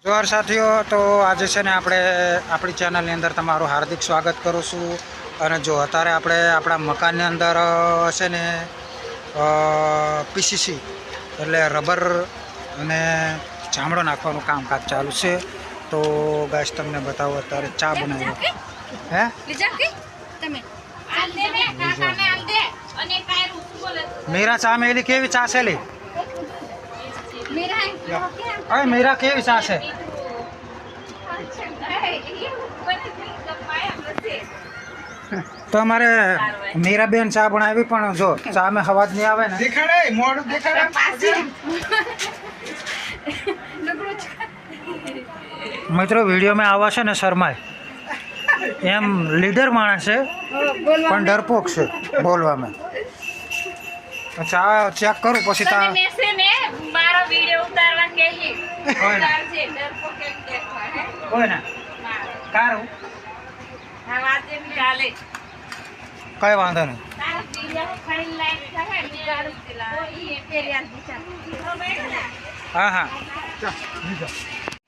જોહાર સાથીઓ, તો આજે છે ને આપણે આપણી ચેનલની અંદર તમારું હાર્દિક સ્વાગત કરું છું. અને જો અત્યારે આપણે આપણા મકાનની અંદર છે ને પીસીસી એટલે રબર અને જામડો નાખવાનું કામકાજ ચાલુ છે. તો ગાઈસ તમને બતાવો, અત્યારે ચા બનાવ્યો. હે મીરા ચા મેલી કેવી ચા છે લી? અરે મીરા કેવી ચા છે? તો અમારે મીરાબેન ચા બનાવી, પણ જો ચા માં અવાજ નહીં આવે ને. દેખાડે મોઢું દેખાડે. મિત્રો વિડીયોમાં આવા છે ને શરમાય એમ લીડર માણસ છે પણ ડરપોક છે બોલવામાં. ચા ચેક કરું પછી તા મારો વિડિયો ઉતારવા કે હી ઉતારજે ડરપો કેમ દેખવા હે કોઈ ના કારું હા વાતે બી ચાલે કઈ વાંધો નહીં. તારા વિડિયો ફાઇલ લાઈક થાય ને ગાડું દિલા ઈ પેરિયાર દિશા. હા હા.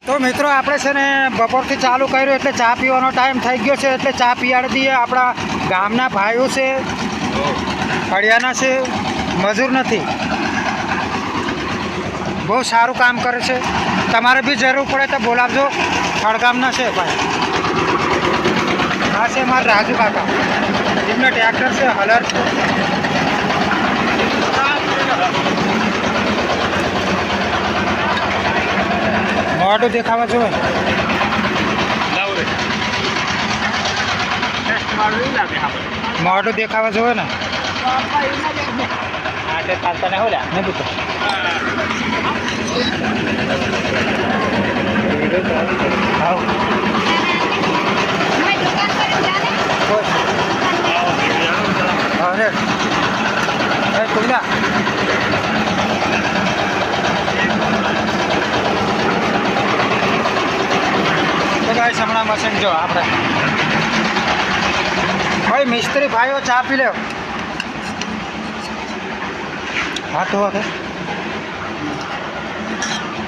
તો મિત્રો આપણે છે ને બપોરથી ચાલુ કર્યું એટલે ચા પીવાનો ટાઈમ થઈ ગયો છે, એટલે ચા પીવાડી દઈએ. આપણા ગામના ભાઈઓ છે, ફળિયાના છે, મજૂર નથી, બહુ સારું કામ કરે છે. તમારે બી જરૂર પડે તો બોલાવજો. ખડગામના છે ભાઈ. આ છે મારા રાજુ કાકા, એમના ટ્રેક્ટર છે હલર. મોઢું દેખાવા જોઈએ. મોઢું દેખાવા જોઈએ ને. હમણાં મશીન જો આપણે ભાઈ મિસ્ત્રી ભાઈઓ ચા પી લે. હા તો હવે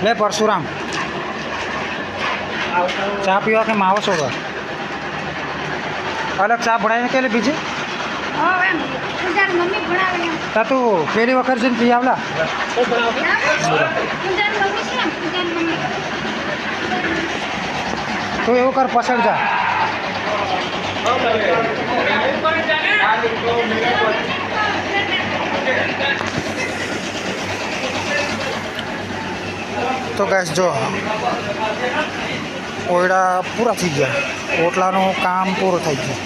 લે પરશુરામ ચા પીવા કે માવો છોડવા અલગ ચા ભણાવીને કે બીજી તા તું પેલી વખત છે ને પી આવલા. તું એવું કર, પસંદ જા. તો ગાઈસ જો ઓયડા પૂરા થઈ ગયા, ઓટલાનું કામ પૂરું થઈ ગયું.